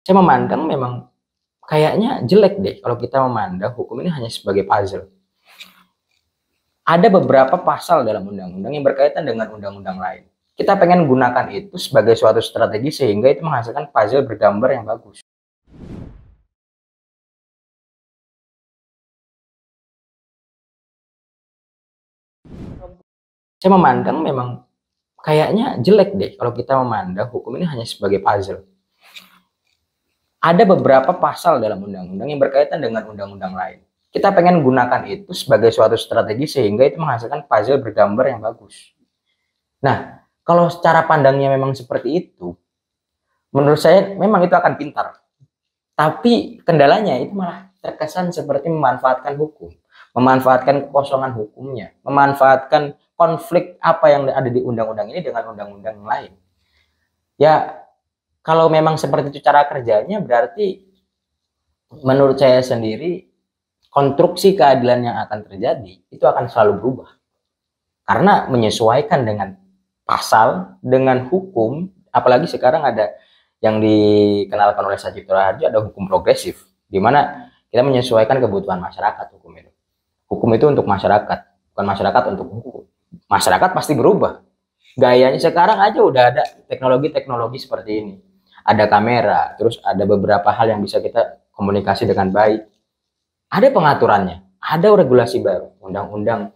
Saya memandang memang kayaknya jelek deh kalau kita memandang hukum ini hanya sebagai puzzle. Ada beberapa pasal dalam undang-undang yang berkaitan dengan undang-undang lain. Kita pengen gunakan itu sebagai suatu strategi sehingga itu menghasilkan puzzle bergambar yang bagus. Saya memandang memang kayaknya jelek deh kalau kita memandang hukum ini hanya sebagai puzzle. Ada beberapa pasal dalam undang-undang yang berkaitan dengan undang-undang lain. Kita pengen gunakan itu sebagai suatu strategi sehingga itu menghasilkan puzzle bergambar yang bagus. Nah, kalau secara pandangnya memang seperti itu, menurut saya memang itu akan pintar. Tapi kendalanya itu malah terkesan seperti memanfaatkan hukum, memanfaatkan kekosongan hukumnya, memanfaatkan konflik apa yang ada di undang-undang ini dengan undang-undang lain. Ya, kalau memang seperti itu cara kerjanya, berarti menurut saya sendiri konstruksi keadilan yang akan terjadi itu akan selalu berubah. Karena menyesuaikan dengan pasal, dengan hukum, apalagi sekarang ada yang dikenalkan oleh Sajib Raharjo, ada hukum progresif, di mana kita menyesuaikan kebutuhan masyarakat hukum itu. Hukum itu untuk masyarakat, bukan masyarakat untuk hukum. Masyarakat pasti berubah. Gayanya sekarang aja udah ada teknologi-teknologi seperti ini. Ada kamera, terus ada beberapa hal yang bisa kita komunikasi dengan baik. Ada pengaturannya, ada regulasi baru, undang-undang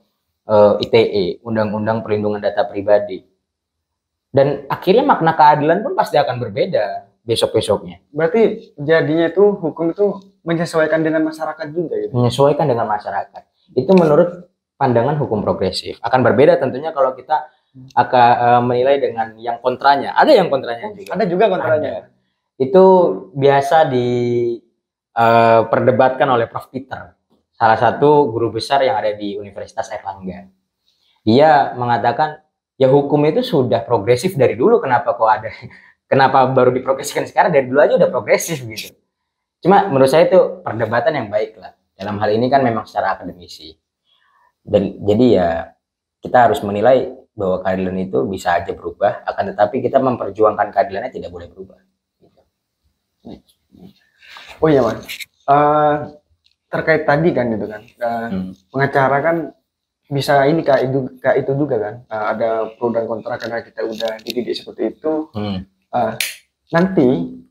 ITE, undang-undang perlindungan data pribadi. Dan akhirnya makna keadilan pun pasti akan berbeda besok-besoknya. Berarti jadinya itu hukum itu menyesuaikan dengan masyarakat juga gitu. Menyesuaikan dengan masyarakat. Itu menurut pandangan hukum progresif. Akan berbeda tentunya kalau kita akan menilai dengan yang kontranya. Ada yang kontranya juga. Ada juga kontranya. Ada. Itu biasa diperdebatkan oleh Prof. Peter, salah satu guru besar yang ada di Universitas Airlangga. Dia mengatakan, ya hukum itu sudah progresif dari dulu, kenapa kok ada, kenapa baru diprogresifkan sekarang, dari dulu aja udah progresif gitu. Cuma menurut saya itu perdebatan yang baik lah. Dalam hal ini kan memang secara akademisi. Dan jadi ya kita harus menilai bahwa keadilan itu bisa aja berubah, akan tetapi kita memperjuangkan keadilannya tidak boleh berubah. Oh iya Mas, terkait tadi kan gitu kan, pengacara kan bisa ini kak itu juga kan, ada pro dan kontra karena kita udah dididik seperti itu. Nanti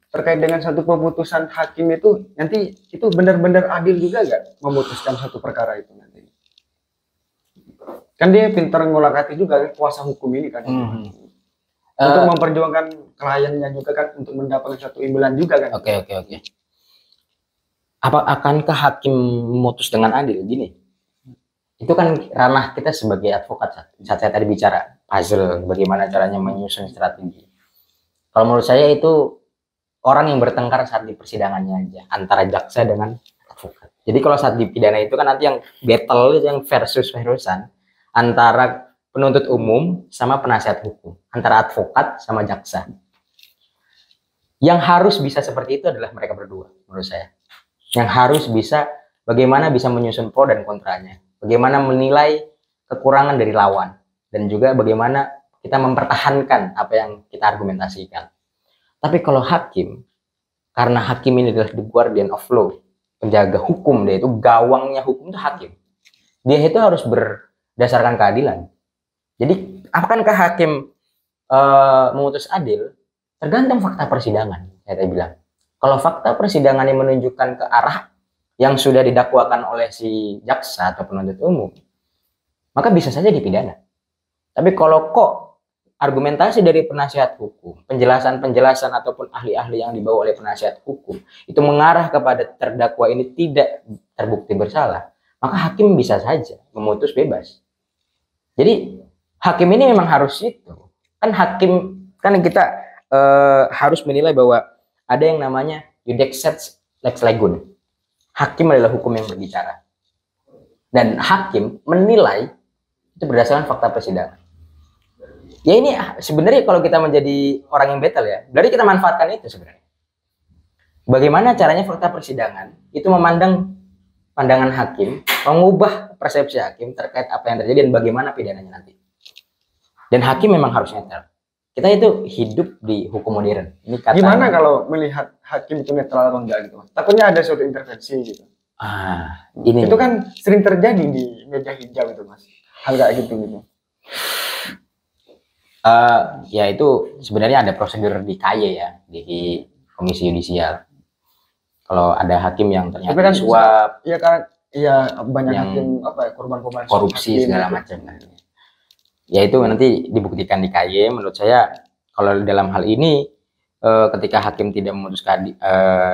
terkait dengan satu pemutusan hakim itu nanti itu benar-benar adil juga gak memutuskan satu perkara itu nanti? Kan dia pintar ngolakati juga kan, kuasa hukum ini kan, untuk memperjuangkan kliennya juga kan, untuk mendapatkan satu imbalan juga kan. Oke. Akankah hakim memutus dengan adil? Gini, itu kan ranah kita sebagai advokat. Saat saya tadi bicara puzzle, bagaimana caranya menyusun strategi. Kalau menurut saya itu orang yang bertengkar saat di persidangannya aja, antara jaksa dengan advokat. Jadi kalau saat di pidana itu kan nanti yang battle itu yang versus-verusan antara penuntut umum sama penasihat hukum, antara advokat sama jaksa. Yang harus bisa seperti itu adalah mereka berdua, menurut saya. Yang harus bisa, bagaimana bisa menyusun pro dan kontranya, bagaimana menilai kekurangan dari lawan, dan juga bagaimana kita mempertahankan apa yang kita argumentasikan. Tapi kalau hakim, karena hakim ini adalah the guardian of law, penjaga hukum, dia itu gawangnya hukum itu hakim. Dia itu harus berdasarkan keadilan. Jadi akankah hakim memutus adil? Tergantung fakta persidangan, saya tadi bilang. Kalau fakta persidangan yang menunjukkan ke arah yang sudah didakwakan oleh si jaksa atau penuntut umum, maka bisa saja dipidana. Tapi kalau kok argumentasi dari penasihat hukum, penjelasan-penjelasan ataupun ahli-ahli yang dibawa oleh penasihat hukum itu mengarah kepada terdakwa ini tidak terbukti bersalah, maka hakim bisa saja memutus bebas. Jadi hakim ini memang harus itu. Kan hakim, kan kita harus menilai bahwa ada yang namanya iudex lex legum. Hakim adalah hukum yang berbicara. Dan hakim menilai itu berdasarkan fakta persidangan. Ya ini sebenarnya kalau kita menjadi orang yang battle ya, berarti kita manfaatkan itu sebenarnya. Bagaimana caranya fakta persidangan itu memandang pandangan hakim, mengubah persepsi hakim terkait apa yang terjadi dan bagaimana pidananya nanti. Dan hakim memang harus netral. Kita itu hidup di hukum modern. Ini katanya. Gimana kalau melihat hakim itu netral atau enggak gitu? Takutnya ada suatu intervensi gitu. Ini itu kan sering terjadi di meja hijau itu Mas. Hal kayak gitu. Ya itu sebenarnya ada prosedur di KY ya, di Komisi Yudisial. Kalau ada hakim yang ternyata kan suap, iya kan, iya banyak hakim korban-korban korupsi segala macam. Ya itu nanti dibuktikan di KY. Menurut saya kalau dalam hal ini ketika hakim tidak memutuskan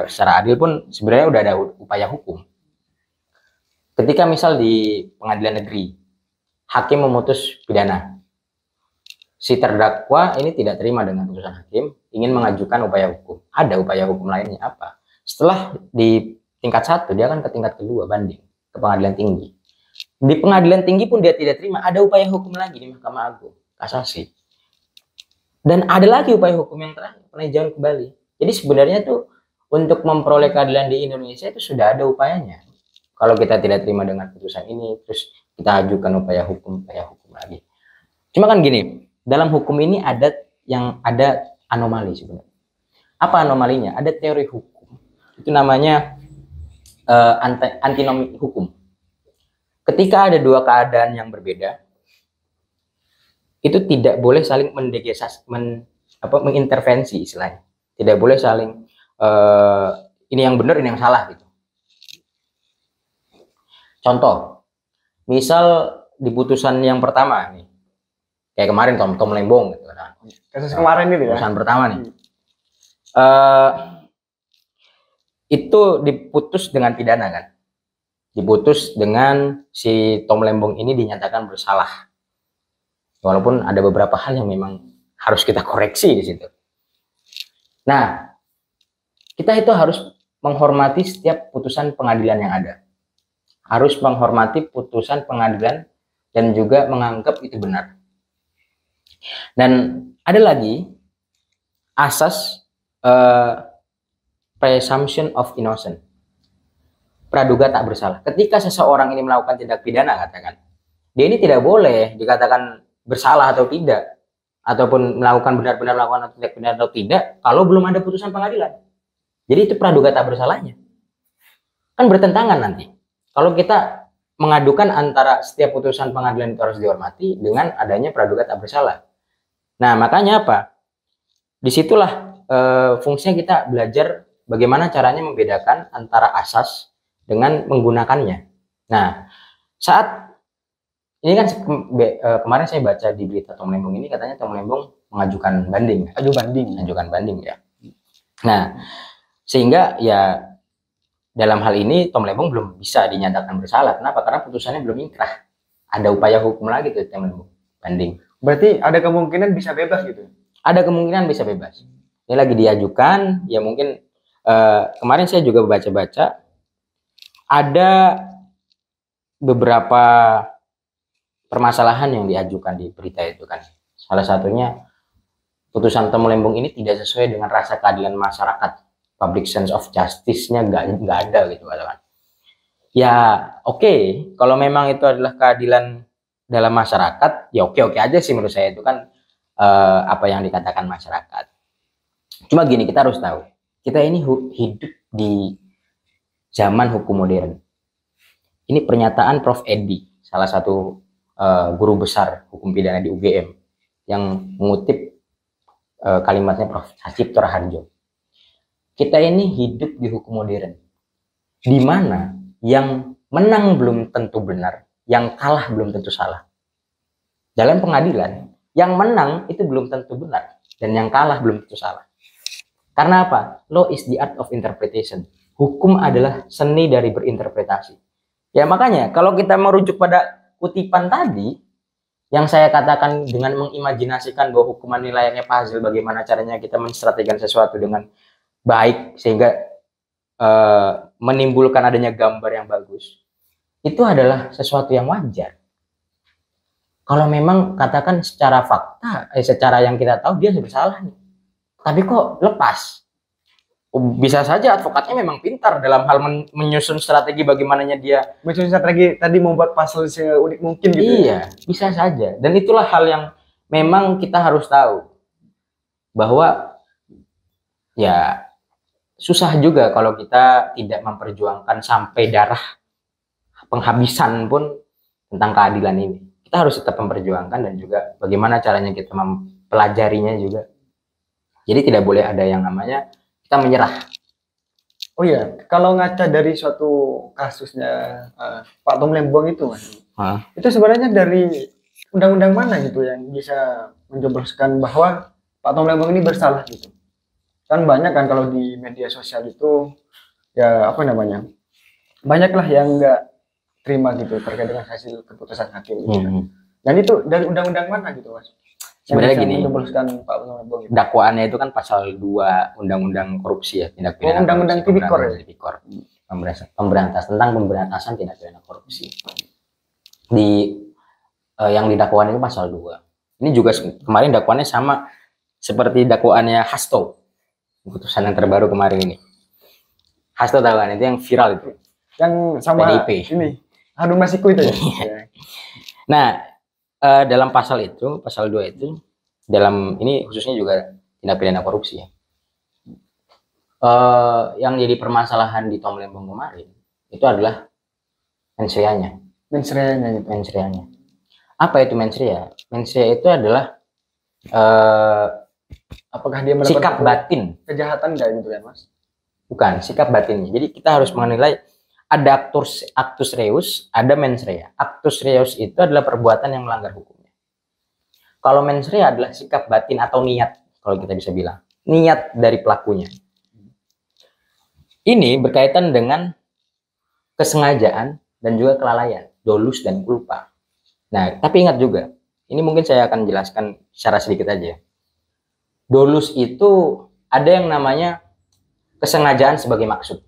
secara adil pun sebenarnya udah ada upaya hukum. Ketika misal di pengadilan negeri hakim memutus pidana, si terdakwa ini tidak terima dengan putusan hakim, ingin mengajukan upaya hukum. Ada upaya hukum lainnya apa? Setelah di tingkat 1 dia akan ke tingkat kedua banding ke pengadilan tinggi. Di pengadilan tinggi pun dia tidak terima, ada upaya hukum lagi di Mahkamah Agung, kasasi. Dan ada lagi upaya hukum yang terakhir, peninjauan kembali. Jadi sebenarnya tuh untuk memperoleh keadilan di Indonesia itu sudah ada upayanya. Kalau kita tidak terima dengan putusan ini, terus kita ajukan upaya hukum lagi. Cuma kan gini, dalam hukum ini ada anomali sebenarnya. Apa anomalinya? Ada teori hukum. Itu namanya antinomi hukum. Ketika ada dua keadaan yang berbeda, itu tidak boleh saling mengintervensi istilahnya. Tidak boleh saling ini yang benar, ini yang salah gitu. Contoh, misal di putusan yang pertama nih, kayak kemarin Tom Lembong gitu kan. Kasus kemarin itu ya. Putusan pertama nih. Itu diputus dengan pidana kan. Diputus dengan si Tom Lembong ini dinyatakan bersalah. Walaupun ada beberapa hal yang memang harus kita koreksi di situ. Nah, kita itu harus menghormati setiap putusan pengadilan yang ada. Harus menghormati putusan pengadilan dan juga menganggap itu benar. Dan ada lagi asas presumption of innocence. Praduga tak bersalah. Ketika seseorang ini melakukan tindak pidana, katakan, dia ini tidak boleh dikatakan bersalah atau tidak, ataupun melakukan benar-benar melakukan tindak pidana atau tidak, kalau belum ada putusan pengadilan. Jadi itu praduga tak bersalahnya. Kan bertentangan nanti. Kalau kita mengadukan antara setiap putusan pengadilan itu harus dihormati dengan adanya praduga tak bersalah. Nah, makanya apa? Disitulah fungsinya kita belajar bagaimana caranya membedakan antara asas dengan menggunakannya. Nah, saat ini kan kemarin saya baca di berita Tom Lembong ini katanya Tom Lembong mengajukan banding. Ajukan banding ya. Nah, sehingga ya dalam hal ini Tom Lembong belum bisa dinyatakan bersalah. Kenapa? Karena putusannya belum inkrah. Ada upaya hukum lagi tuh Tom Lembong banding. Berarti ada kemungkinan bisa bebas gitu? Ada kemungkinan bisa bebas. Ini lagi diajukan, ya mungkin kemarin saya juga baca-baca ada beberapa permasalahan yang diajukan di berita itu kan. Salah satunya putusan Tom Lembong ini tidak sesuai dengan rasa keadilan masyarakat. Public sense of justice-nya nggak ada gitu kan. Ya oke, kalau memang itu adalah keadilan dalam masyarakat, ya oke aja sih menurut saya itu kan apa yang dikatakan masyarakat. Cuma gini, kita harus tahu, kita ini hidup di zaman hukum modern. Ini pernyataan Prof. Edi, salah satu guru besar hukum pidana di UGM, yang mengutip kalimatnya Prof. Sacipto Raharjo. Kita ini hidup di hukum modern, di mana yang menang belum tentu benar, yang kalah belum tentu salah. Dalam pengadilan, yang menang itu belum tentu benar, dan yang kalah belum tentu salah. Karena apa? Law is the art of interpretation. Hukum adalah seni dari berinterpretasi. Ya makanya, kalau kita merujuk pada kutipan tadi, yang saya katakan dengan mengimajinasikan bahwa hukuman ini layaknya puzzle, bagaimana caranya kita menstrategikan sesuatu dengan baik sehingga menimbulkan adanya gambar yang bagus, itu adalah sesuatu yang wajar. Kalau memang katakan secara fakta, secara yang kita tahu dia bersalah nih, tapi kok lepas, bisa saja advokatnya memang pintar dalam hal menyusun strategi bagaimananya dia menyusun strategi tadi membuat pasal seunik mungkin gitu. Iya, bisa saja. Dan itulah hal yang memang kita harus tahu. bahwa ya susah juga kalau kita tidak memperjuangkan sampai darah penghabisan pun tentang keadilan ini. Kita harus tetap memperjuangkan dan juga bagaimana caranya kita mempelajarinya juga. Jadi tidak boleh ada yang namanya kita menyerah. Oh iya, kalau ngaca dari suatu kasusnya Pak Tom Lembong itu, Mas, itu sebenarnya dari undang-undang mana gitu yang bisa menjebloskan bahwa Pak Tom Lembong ini bersalah gitu? Kan banyak kan kalau di media sosial itu ya apa namanya, banyaklah yang nggak terima gitu terkait dengan hasil keputusan hakim gitu. Dan itu dari undang-undang mana gitu, Mas? Sebenarnya gini, Pak gitu. Dakwaannya itu kan pasal 2 Undang-Undang Korupsi ya, tindak pidana Undang-Undang Tipikor ya? Tipikor. Tentang pemberantasan tindak pidana korupsi. Di yang didakwaan itu pasal 2. Ini juga kemarin dakwaannya sama seperti dakwaannya Hasto. Putusan yang terbaru kemarin ini. Hasto tahu kan, itu yang viral itu. Yang sama PDIP. Ini Harun Masiku itu ya. Nah, dalam pasal 2 itu, dalam ini khususnya juga tindak pidana korupsi ya. Yang jadi permasalahan di Tom Lembong kemarin itu adalah mensreanya. Mensreanya. Apa itu mensrea? Mensrea itu adalah apakah dia sikap batin kejahatan enggak gitu kan, Mas? Bukan, sikap batinnya. Jadi kita harus menilai ada actus reus, ada mens rea. Actus reus itu adalah perbuatan yang melanggar hukumnya. Kalau mens rea adalah sikap batin atau niat, kalau kita bisa bilang. Niat dari pelakunya. Ini berkaitan dengan kesengajaan dan juga kelalaian, dolus dan culpa. Nah, tapi ingat juga, ini mungkin saya akan jelaskan secara sedikit aja. Dolus itu ada yang namanya kesengajaan sebagai maksud.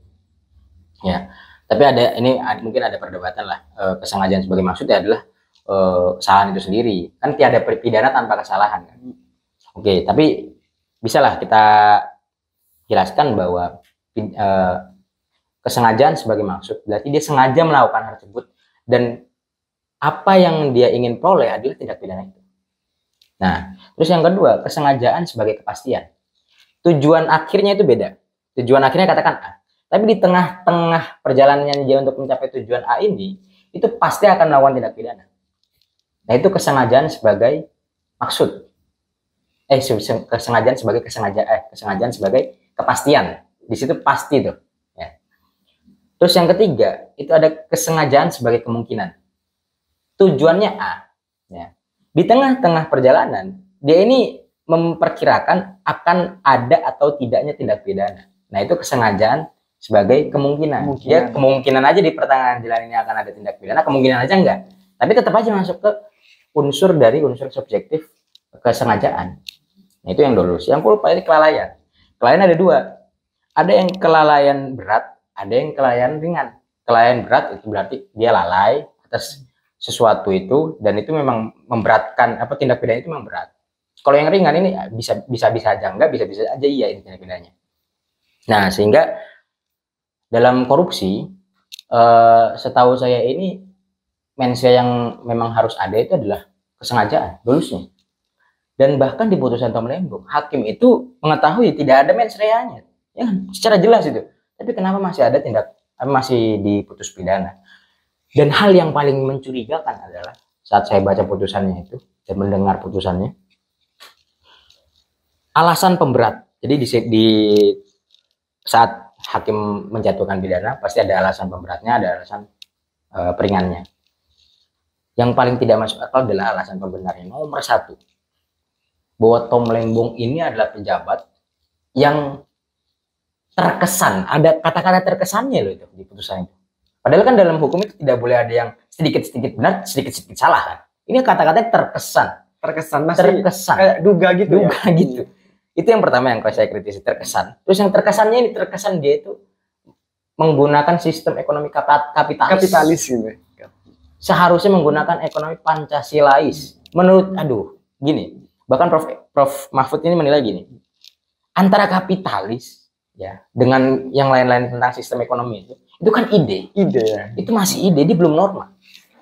Ya. Tapi mungkin ada perdebatan lah. Kesengajaan sebagai maksud adalah kesalahan itu sendiri. Kan tiada pidana tanpa kesalahan kan. Oke, tapi bisalah kita jelaskan bahwa kesengajaan sebagai maksud berarti dia sengaja melakukan hal tersebut dan apa yang dia ingin peroleh adalah tindak pidana itu. Nah, terus yang kedua, kesengajaan sebagai kepastian. Tujuan akhirnya itu beda. Tujuan akhirnya katakan A. Tapi di tengah-tengah perjalanannya dia untuk mencapai tujuan A ini, itu pasti akan melakukan tindak pidana. Nah, itu kesengajaan sebagai maksud. Kesengajaan sebagai kepastian. Di situ pasti tuh. Ya. Terus yang ketiga, itu ada kesengajaan sebagai kemungkinan. Tujuannya A. Ya. Di tengah-tengah perjalanan, dia ini memperkirakan akan ada atau tidaknya tindak pidana. Nah, itu kesengajaan sebagai kemungkinan. Ya, kemungkinan aja di pertengahan jalan ini akan ada tindak pidana, kemungkinan aja enggak. Tapi tetap aja masuk ke unsur subjektif kesengajaan. Nah, itu yang dolus. Yang culpa ini kelalaian. Kelalaian ada 2. Ada yang kelalaian berat, ada yang kelalaian ringan. Kelalaian berat itu berarti dia lalai atas sesuatu itu dan itu memang memberatkan, tindak pidana itu memang berat. Kalau yang ringan ini bisa aja enggak, bisa aja iya ini tindak pidananya. Nah, sehingga dalam korupsi, setahu saya ini mensrea yang memang harus ada itu adalah kesengajaan, dolusnya. Dan bahkan di putusan Tom Lembong, hakim itu mengetahui tidak ada mensreanya, ya, secara jelas itu. Tapi kenapa masih diputus pidana? Dan hal yang paling mencurigakan adalah saat saya baca putusannya itu dan mendengar putusannya, alasan pemberat. Jadi di saat hakim menjatuhkan pidana pasti ada alasan pemberatnya, ada alasan peringannya. Yang paling tidak masuk akal adalah alasan pembenarnya. Nomor 1, bahwa Tom Lembong ini adalah pejabat yang terkesan, ada kata-kata terkesannya loh itu di putusan itu. Padahal kan dalam hukum itu tidak boleh ada yang sedikit-sedikit benar, sedikit-sedikit salah kan. Ini kata-katanya terkesan masih terkesan kayak duga gitu. Itu yang pertama yang saya kritisi, terkesan. Terus yang terkesannya dia itu menggunakan sistem ekonomi kapitalis gitu. Seharusnya menggunakan ekonomi Pancasilais. Gini. Bahkan Prof Mahfud ini menilai gini. Antara kapitalis ya dengan yang lain-lain tentang sistem ekonomi itu kan ide ya. Itu masih ide, dia belum norma.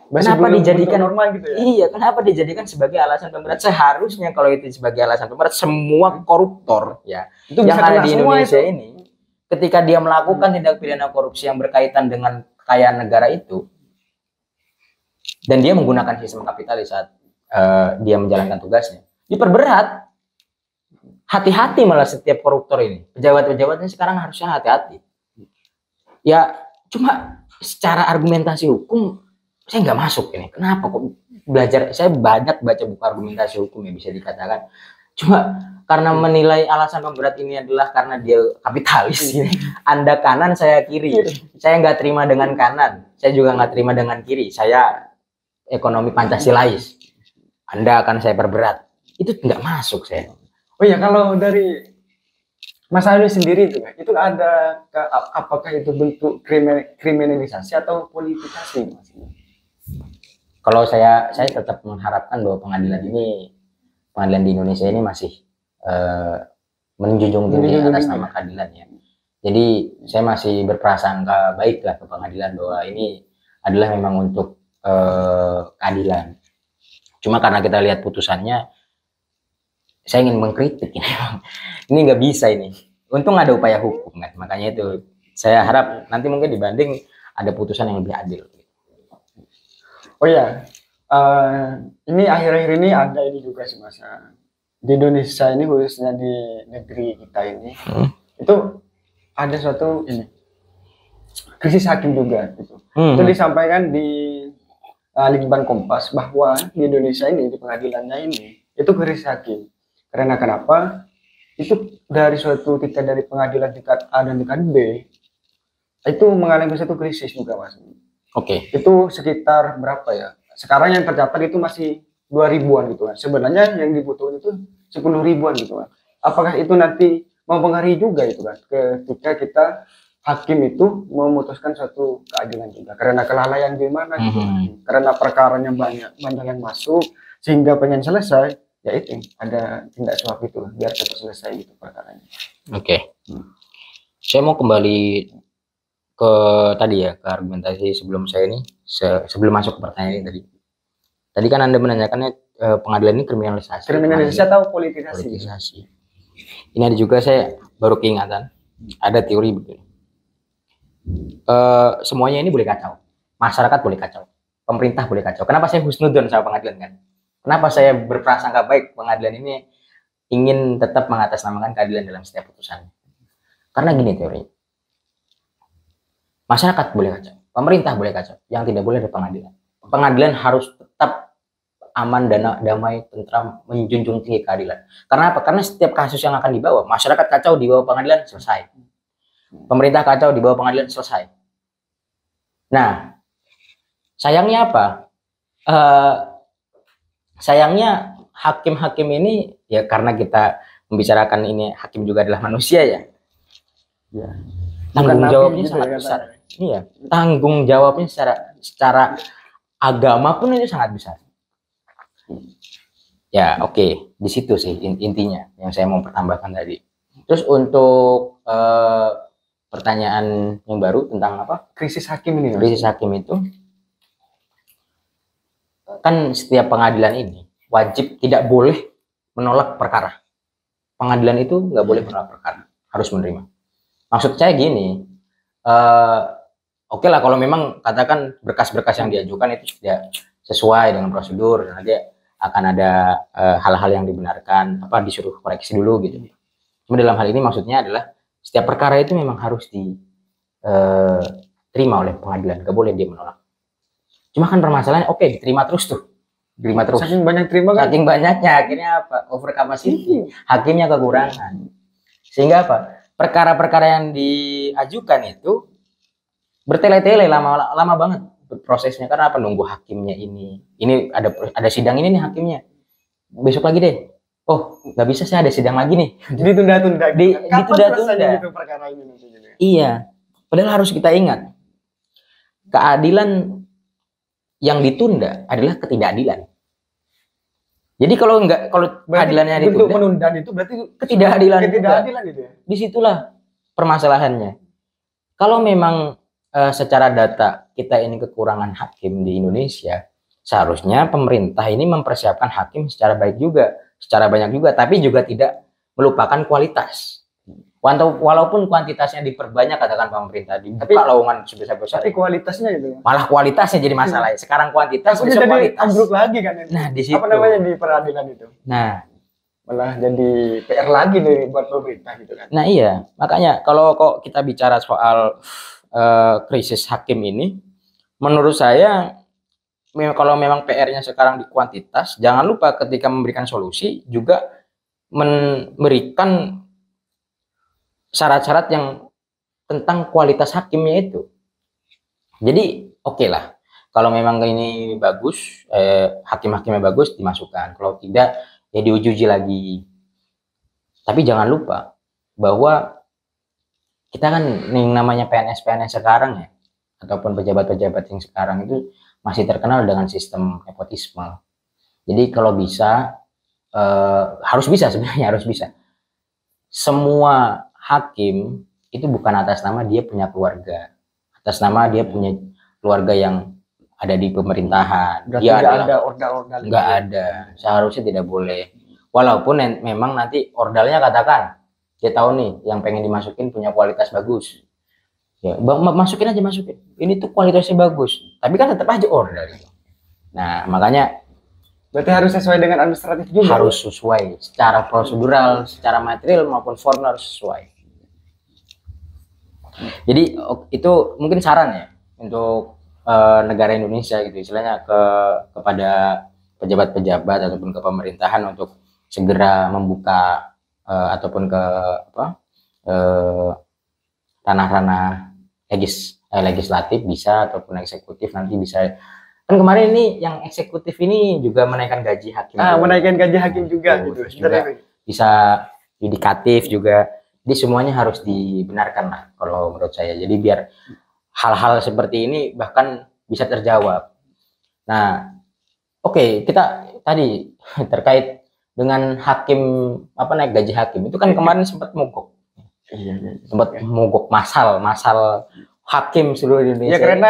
Kenapa belum dijadikan normal gitu ya? Iya, kenapa dijadikan sebagai alasan pemberat? Seharusnya kalau itu sebagai alasan pemberat, semua koruptor ya Itu yang bisa ada kena di semua Indonesia itu. ini, ketika dia melakukan tindak pidana korupsi yang berkaitan dengan kekayaan negara itu, dan dia menggunakan sistem kapitalis saat dia menjalankan tugasnya, diperberat. Hati-hati malah setiap koruptor ini. Pejabat-pejabatnya sekarang harusnya hati-hati. Ya, cuma secara argumentasi hukum saya nggak masuk ini. Kenapa kok belajar? Saya banyak baca buku argumentasi hukum yang bisa dikatakan. Cuma karena menilai alasan pemberat ini adalah karena dia kapitalis. Anda kanan, saya kiri. Saya nggak terima dengan kanan. Saya juga nggak terima dengan kiri. Saya ekonomi Pancasilais. Anda akan saya perberat. Itu nggak masuk saya. Oh ya, kalau dari Mas Alwi sendiri itu ada apakah itu bentuk kriminalisasi atau politisasi, Mas? Kalau saya tetap mengharapkan bahwa pengadilan di Indonesia ini masih menjunjung tinggi atas nama keadilan ya. Jadi saya masih berprasangka baik lah ke pengadilan bahwa ini adalah memang untuk keadilan. Cuma karena kita lihat putusannya, saya ingin mengkritik ini nggak bisa ini. Untung ada upaya hukum kan, makanya itu saya harap nanti mungkin dibanding ada putusan yang lebih adil. Oh ya, ini akhir-akhir ini ada ini juga sih Mas. Di Indonesia ini khususnya di negeri kita ini, itu ada suatu ini krisis hakim juga gitu. Itu disampaikan di Litbang Kompas bahwa di Indonesia ini di pengadilannya ini itu krisis hakim. Karena kenapa? Itu dari suatu tingkat dari pengadilan tingkat A dan tingkat B itu mengalami suatu krisis juga Mas. Oke. Itu sekitar berapa ya? Sekarang yang tercatat itu masih 2.000-an gitu kan. Sebenarnya yang dibutuhkan itu 10.000-an gitu kan. Apakah itu nanti mempengaruhi juga itu kan ketika kita hakim itu memutuskan suatu keadilan juga karena kelalaian gimana gitu. Karena perkaranya banyak yang masuk sehingga pengen selesai, ya itu ada tindak suap itu biar cepat selesai gitu perkaranya. Oke. Saya mau kembali ke tadi ya, ke argumentasi sebelum saya ini, sebelum masuk ke pertanyaan ini tadi. Tadi kan Anda menanyakannya pengadilan ini kriminalisasi. Kriminalisasi atau politisasi? Politisasi. Ini ada juga saya baru keingatan, ada teori begini. Semuanya ini boleh kacau. Masyarakat boleh kacau. Pemerintah boleh kacau. Kenapa saya husnudon sama pengadilan kan? Kenapa saya berprasangka baik pengadilan ini ingin tetap mengatasnamakan keadilan dalam setiap putusan? Karena gini teori. Masyarakat boleh kacau, pemerintah boleh kacau, yang tidak boleh ada pengadilan. Pengadilan harus tetap aman, damai, tentram, menjunjung tinggi keadilan. Karena apa? Karena setiap kasus yang akan dibawa, masyarakat kacau di bawah pengadilan, selesai. Pemerintah kacau di bawah pengadilan, selesai. Nah, sayangnya apa? Sayangnya hakim-hakim ini, ya karena kita membicarakan ini hakim juga adalah manusia ya. Tanggung jawabnya gitu sangat besar. Iya, tanggung jawabnya secara agama pun itu sangat besar. Ya, oke. Di situ sih intinya yang saya mau pertambahkan tadi. Terus untuk pertanyaan yang baru tentang apa? Krisis hakim ini. Krisis hakim itu kan setiap pengadilan ini wajib tidak boleh menolak perkara. Pengadilan itu nggak boleh menolak perkara, harus menerima. Maksud saya gini, oke lah kalau memang katakan berkas-berkas yang diajukan itu tidak sesuai dengan prosedur, nanti akan ada hal-hal yang dibenarkan, disuruh koreksi dulu gitu. Cuma dalam hal ini maksudnya adalah setiap perkara itu memang harus diterima oleh pengadilan, gak boleh dia menolak. Cuma kan permasalahannya, oke diterima terus tuh, diterima terus. Saking banyak terima kan? Saking banyaknya akhirnya apa? Over capacity, hakimnya kekurangan. Sehingga apa? Perkara-perkara yang diajukan itu bertele-tele, lama banget prosesnya. Karena apa? Nunggu hakimnya ini ada sidang ini nih hakimnya, besok lagi deh. Oh nggak bisa, saya ada sidang lagi nih, ditunda-tunda. Ditunda-tunda gitu perkara ini. Iya, padahal harus kita ingat keadilan yang ditunda adalah ketidakadilan. Jadi kalau keadilannya ditunda, bentuk penundaan itu berarti ketidakadilan gitu ya. Disitulah permasalahannya. Kalau memang secara data kita ini kekurangan hakim di Indonesia, seharusnya pemerintah ini mempersiapkan hakim secara baik juga, secara banyak juga, tapi juga tidak melupakan kualitas. Walaupun kuantitasnya diperbanyak, katakan pemerintah dibuka lowongan sebesar-besar, tapi kualitasnya gitu. Malah kualitasnya jadi masalah. Sekarang kuantitas jadi kualitas. ambruk lagi kan. Nah, di situ. Apa namanya di peradilan itu? Nah, malah jadi PR lagi nih buat pemerintah gitu kan. Nah, iya. Makanya kalau kok kita bicara soal krisis hakim ini, menurut saya kalau memang PR-nya sekarang di kuantitas, jangan lupa ketika memberikan solusi juga memberikan syarat-syarat yang tentang kualitas hakimnya itu. Jadi oke lah, kalau memang ini bagus, hakim-hakimnya bagus dimasukkan. Kalau tidak, ya diuji lagi. Tapi jangan lupa bahwa kita kan yang namanya PNS sekarang ya, ataupun pejabat-pejabat yang sekarang itu masih terkenal dengan sistem nepotisme. Jadi kalau bisa, harus bisa sebenarnya, harus bisa. Semua hakim itu bukan atas nama dia punya keluarga, atas nama dia punya keluarga yang ada di pemerintahan. Berarti dia nggak ada ordal-ordal. Nggak ada, seharusnya tidak boleh. Walaupun memang nanti ordalnya katakan dia tahu nih yang pengen dimasukin punya kualitas bagus, ya masukin aja, masukin. Ini tuh kualitasnya bagus, tapi kan tetap aja ordal. Nah makanya berarti harus sesuai dengan administratif juga. Harus sesuai secara prosedural, secara material maupun formal harus sesuai. Jadi itu mungkin saran ya untuk negara Indonesia gitu, istilahnya kepada pejabat-pejabat ataupun ke pemerintahan untuk segera membuka ataupun ke ranah-ranah legislatif bisa, ataupun eksekutif nanti bisa. Kan kemarin ini yang eksekutif ini juga menaikkan gaji hakim. Menaikkan gaji hakim juga gitu. Juga bisa yudikatif juga. Jadi semuanya harus dibenarkan lah kalau menurut saya. Jadi biar hal-hal seperti ini bahkan bisa terjawab. Nah, oke, kita tadi terkait dengan hakim naik gaji hakim itu kan kemarin sempat mogok. Sempat mogok masal hakim seluruh Indonesia. Ya karena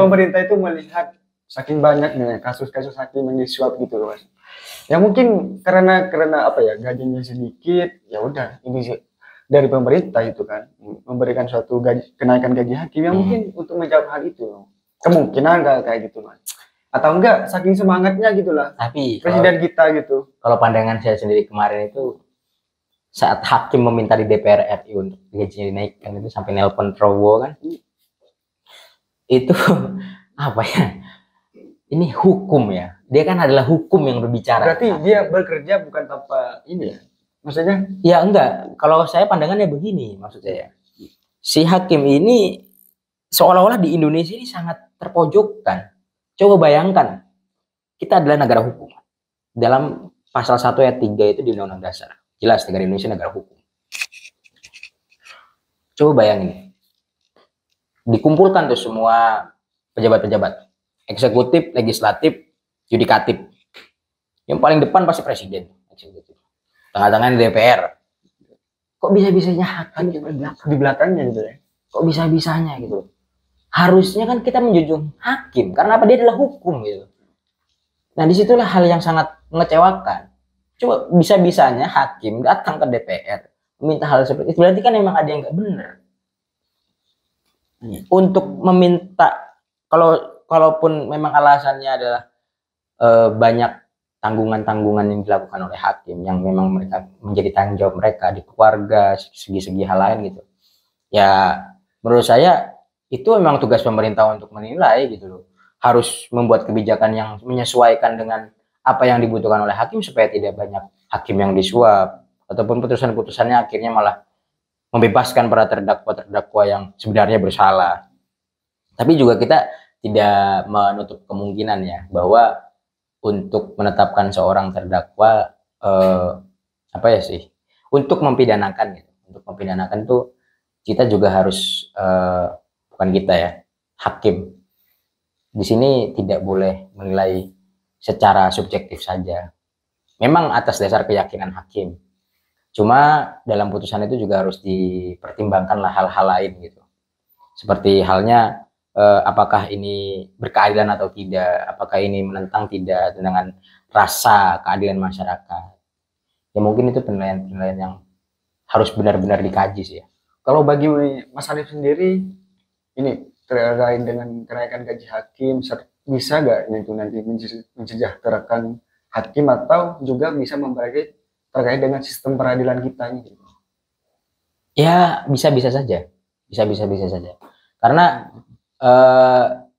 pemerintah itu melihat saking banyaknya kasus-kasus hakim yang disuap gitu loh, Mas. Ya mungkin karena apa ya, gajinya sedikit, ya udah ini dari pemerintah itu kan memberikan suatu kenaikan gaji hakim yang mungkin untuk menjawab hal itu loh. Kemungkinan kayak gitu, Mas. Atau enggak saking semangatnya gitulah. Tapi presiden kita gitu. Kalau pandangan saya sendiri kemarin itu saat hakim meminta di DPR RI untuk gajinya dinaikkan itu sampai nelpon Prabowo kan. Itu apa ya? Ini hukum ya. Dia kan adalah hukum yang berbicara. Berarti dia bekerja bukan tanpa ini ya? Maksudnya? Ya enggak. Kalau saya pandangannya begini, maksud saya. Si hakim ini seolah-olah di Indonesia ini sangat terpojokkan. Coba bayangkan, kita adalah negara hukum. Dalam pasal 1 ayat 3 itu di Undang-Undang Dasar. Jelas negara Indonesia negara hukum. Coba bayangin. Dikumpulkan tuh semua pejabat-pejabat. Eksekutif, legislatif, yudikatif. Yang paling depan pasti presiden. Tengah-tengahnya DPR. Kok bisa-bisanya hakim di belakangnya gitu ya? Kok bisa-bisanya gitu? Harusnya kan kita menjunjung hakim. Karena apa? Dia adalah hukum gitu. Nah disitulah hal yang sangat mengecewakan. Coba bisa-bisanya hakim datang ke DPR meminta hal seperti itu. Berarti kan memang ada yang nggak benar. Untuk meminta, kalaupun memang alasannya adalah banyak tanggungan-tanggungan yang dilakukan oleh hakim yang memang mereka menjadi tanggung jawab mereka di keluarga, segi-segi hal lain gitu. Ya menurut saya itu memang tugas pemerintah untuk menilai gitu loh. Harus membuat kebijakan yang menyesuaikan dengan apa yang dibutuhkan oleh hakim supaya tidak banyak hakim yang disuap ataupun putusan-putusannya akhirnya malah membebaskan para terdakwa yang sebenarnya bersalah. Tapi juga kita tidak menutup kemungkinan ya bahwa untuk menetapkan seorang terdakwa untuk mempidanakan gitu. Untuk mempidanakan itu kita juga harus bukan kita ya, hakim. Di sini tidak boleh menilai secara subjektif saja. Memang atas dasar keyakinan hakim. Cuma dalam putusan itu juga harus dipertimbangkanlah hal-hal lain gitu. Seperti halnya apakah ini berkeadilan atau tidak, apakah ini menentang tidak dengan rasa keadilan masyarakat. Ya mungkin itu penilaian-penilaian yang harus benar-benar dikaji sih ya. Kalau bagi Mas Hanif sendiri, ini terkait dengan kenaikan gaji hakim, bisa nggak itu nanti mensejahterakan hakim atau juga bisa memperbaiki terkait dengan sistem peradilan kita ini? Ya bisa-bisa saja, bisa-bisa saja. Karena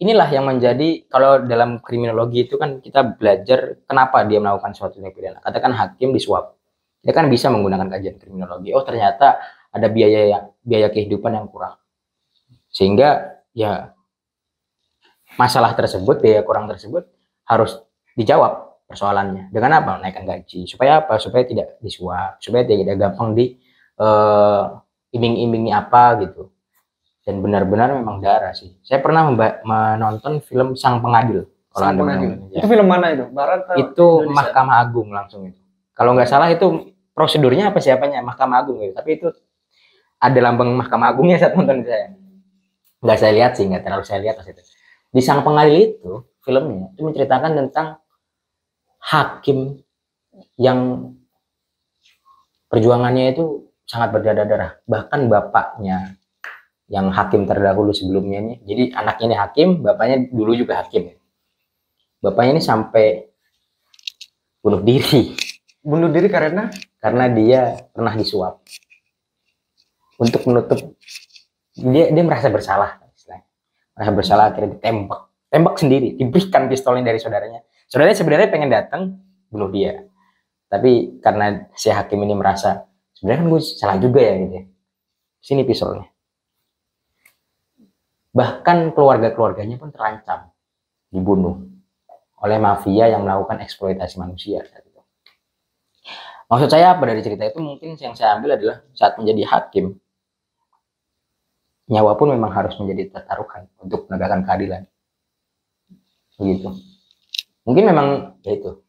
inilah yang menjadi, kalau dalam kriminologi itu kan kita belajar kenapa dia melakukan suatu tindak pidana. Katakan hakim disuap, dia kan bisa menggunakan kajian kriminologi. Oh ternyata ada biaya kehidupan yang kurang, sehingga ya masalah tersebut, biaya kurang tersebut harus dijawab persoalannya dengan apa? Naikkan gaji. Supaya apa? Supaya tidak disuap, supaya tidak gampang di iming-imingi apa gitu. Dan benar-benar memang darah sih. Saya pernah menonton film Sang Pengadil. Sang Pengadil. Itu film mana itu? Barat atau itu Indonesia? Mahkamah Agung langsung itu. Kalau nggak salah itu prosedurnya apa siapanya Mahkamah Agung gitu. Tapi itu ada lambang Mahkamah Agungnya saat nonton saya. Nggak saya lihat sih, nggak terlalu saya lihat pas itu. Di Sang Pengadil itu filmnya itu menceritakan tentang hakim yang perjuangannya itu sangat berdarah-darah. Bahkan bapaknya yang hakim terdahulu sebelumnya nih, jadi anaknya ini hakim, bapaknya dulu juga hakim. Bapaknya ini sampai bunuh diri. Bunuh diri karena dia pernah disuap. Untuk menutup, dia merasa bersalah, merasa bersalah, akhirnya tembak sendiri, diberikan pistolnya dari saudaranya. Saudaranya sebenarnya pengen datang bunuh dia, tapi karena si hakim ini merasa sebenarnya kan gue salah juga ya gitu. Sini pistolnya. Bahkan keluarga-keluarganya pun terancam dibunuh oleh mafia yang melakukan eksploitasi manusia. Maksud saya apa dari cerita itu? Mungkin yang saya ambil adalah saat menjadi hakim, nyawa pun memang harus menjadi taruhan untuk menegakkan keadilan. Begitu. Mungkin memang ya itu.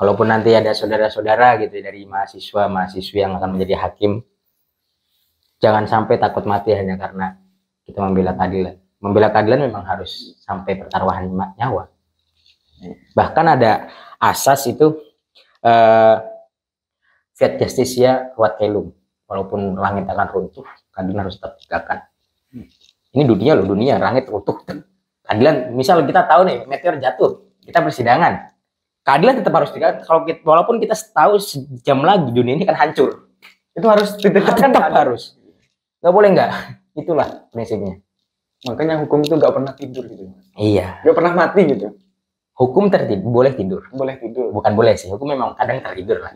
Kalaupun nanti ada saudara-saudara gitu dari mahasiswa-mahasiswi yang akan menjadi hakim, jangan sampai takut mati hanya karena kita membela keadilan. Membela keadilan memang harus sampai pertaruhan nyawa. Bahkan ada asas itu fiat justitia quod caelum. Walaupun langit akan runtuh, keadilan harus tetap tegakkan. Ini dunia, langit runtuh. Keadilan, misal kita tahu nih meteor jatuh, kita persidangan. Keadilan tetap harus tegakkan. Walaupun kita tahu sejam lagi dunia ini kan hancur. Itu harus ditegakkan, tetap harus. Nggak boleh nggak. Itulah prinsipnya. Makanya hukum itu nggak pernah tidur gitu. Iya. Nggak pernah mati gitu. Hukum tertidur, boleh tidur. Boleh tidur. Bukan boleh sih, hukum memang kadang tertidur lah.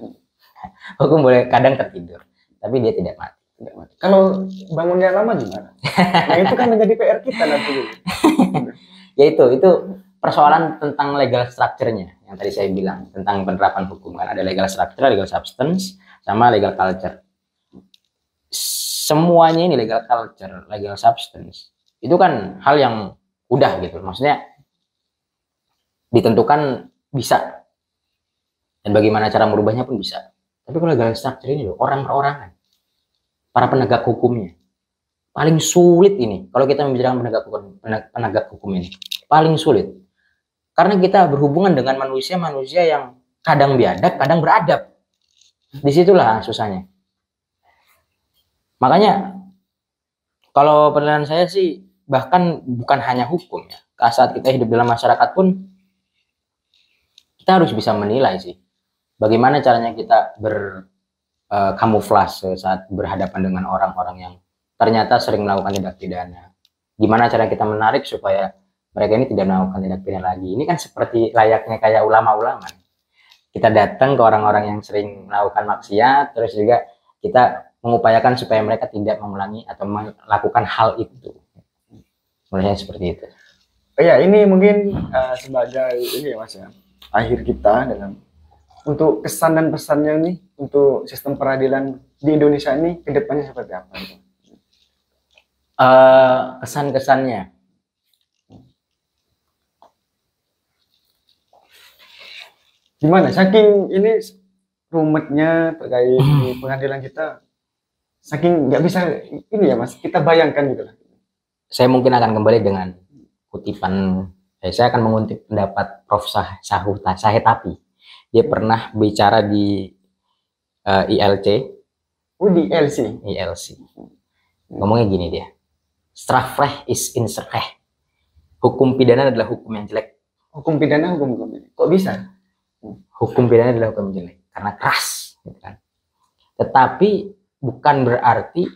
Hukum boleh kadang tertidur, tapi dia tidak mati. Tidak mati. Kalau bangunnya lama gimana? Nah itu kan menjadi PR kita nanti. Ya itu persoalan tentang legal structure-nya yang tadi saya bilang tentang penerapan hukum kan ada legal structure, legal substance, sama legal culture. Semuanya ini legal culture, legal substance itu kan hal yang udah gitu, maksudnya ditentukan bisa dan bagaimana cara merubahnya pun bisa. Tapi kalau legal structure ini loh, orang perorangan, para penegak hukumnya paling sulit ini. Kalau kita membicarakan penegak hukum ini paling sulit karena kita berhubungan dengan manusia yang kadang biadab, kadang beradab. Disitulah susahnya. Makanya kalau penilaian saya sih bahkan bukan hanya hukum ya. Saat kita hidup dalam masyarakat pun kita harus bisa menilai sih bagaimana caranya kita berkamuflase saat berhadapan dengan orang-orang yang ternyata sering melakukan tindak pidana. Gimana cara kita menarik supaya mereka ini tidak melakukan tindak pidana lagi. Ini kan seperti layaknya kayak ulama-ulama. Kita datang ke orang-orang yang sering melakukan maksiat, terus juga kita mengupayakan supaya mereka tidak mengulangi atau melakukan hal itu. Menurut saya seperti itu. Ya ini mungkin sebagai ini ya Mas ya, akhir kita dalam untuk kesan dan pesannya nih untuk sistem peradilan di Indonesia ini ke depannya seperti apa? Kesan-kesannya. Gimana? Saking ini rumitnya terkait pengadilan kita, saking nggak bisa ini ya Mas, kita bayangkan gitu lah. saya mungkin akan kembali dengan kutipan, saya akan mengutip pendapat Prof. Sahetapi. Dia pernah bicara di ILC. Di ILC. Ngomongnya gini dia. Strafrecht is inrecht. Hukum pidana adalah hukum yang jelek. Hukum pidana, hukum. Kok bisa? Hukum pidana adalah hukum yang jelek karena keras, gitu kan. Tetapi bukan berarti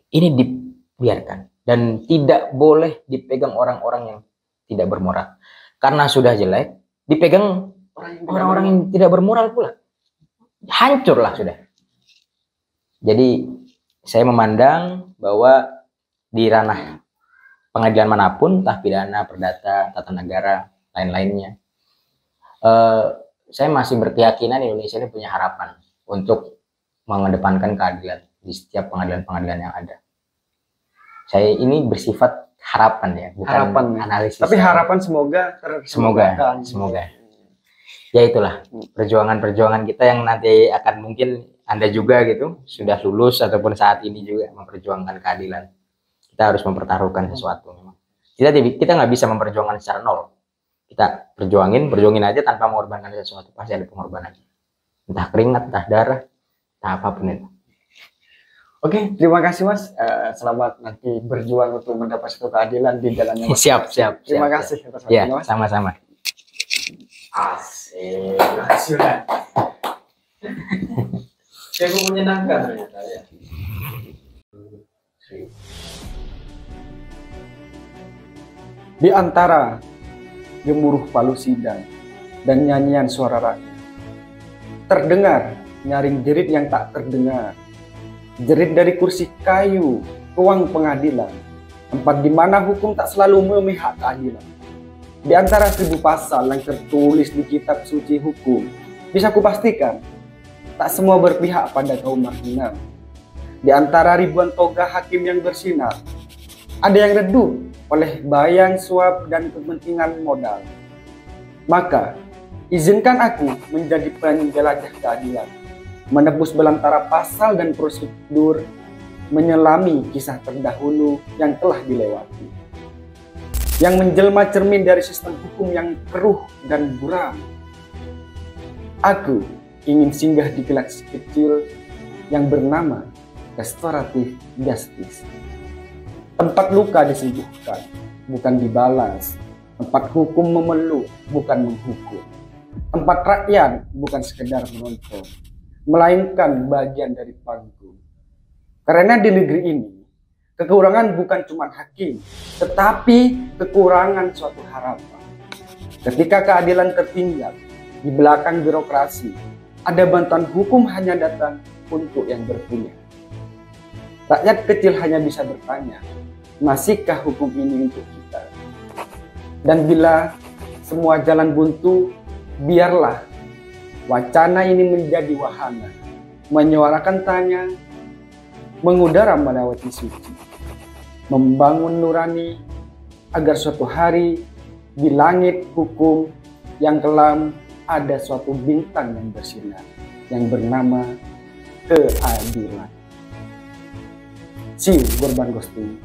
ini dibiarkan dan tidak boleh dipegang orang-orang yang tidak bermoral. Karena sudah jelek, dipegang orang-orang yang tidak bermoral pula. Hancurlah sudah. Jadi saya memandang bahwa di ranah pengadilan manapun, entah pidana, perdata, tata negara, lain-lainnya, saya masih berkeyakinan Indonesia ini punya harapan untuk mengedepankan keadilan di setiap pengadilan-pengadilan yang ada. Saya ini bersifat harapan ya, bukan harapan, analisis. Tapi harapan semoga. Ya itulah perjuangan-perjuangan kita yang nanti akan mungkin Anda juga gitu sudah lulus ataupun saat ini juga memperjuangkan keadilan. Kita harus mempertaruhkan sesuatu. Kita nggak bisa memperjuangkan secara nol. Kita perjuangin aja tanpa mengorbankan sesuatu. Pasti ada pengorbanan. Entah keringat, entah darah, entah apapun itu. Oke, terima kasih Mas. Selamat nanti berjuang untuk mendapat satu keadilan di jalannya. Siap. Terima kasih atas waktunya, Mas. Sama-sama. Asik, nasional. Kayak menyenangkan ternyata ya. Di antara gemuruh palu sidang dan nyanyian suara rakyat, terdengar nyaring jerit yang tak terdengar. Jerit dari kursi kayu, ruang pengadilan, tempat di mana hukum tak selalu memihak keadilan. Di antara 1000 pasal yang tertulis di kitab suci hukum, bisa kupastikan, tak semua berpihak pada kaum marginal. Di antara ribuan toga hakim yang bersinar, ada yang redup oleh bayang suap dan kepentingan modal. Maka, izinkan aku menjadi penjelajah keadilan, menebus belantara pasal dan prosedur, menyelami kisah terdahulu yang telah dilewati, yang menjelma cermin dari sistem hukum yang keruh dan buram. Aku ingin singgah di kelas kecil yang bernama restoratif justice. Tempat luka disembuhkan, bukan dibalas. Tempat hukum memeluk, bukan menghukum. Tempat rakyat bukan sekedar menonton, melainkan bagian dari panggung. Karena di negeri ini, kekurangan bukan cuma hakim, tetapi kekurangan suatu harapan. Ketika keadilan tertinggal di belakang birokrasi, ada bantuan hukum hanya datang untuk yang berpunya. Rakyat kecil hanya bisa bertanya, masihkah hukum ini untuk kita? Dan bila semua jalan buntu, biarlah wacana ini menjadi wahana, menyuarakan tanya, mengudara melewati suci, membangun nurani agar suatu hari di langit hukum yang kelam ada suatu bintang yang bersinar yang bernama keadilan. See you, Gorban Ghosting.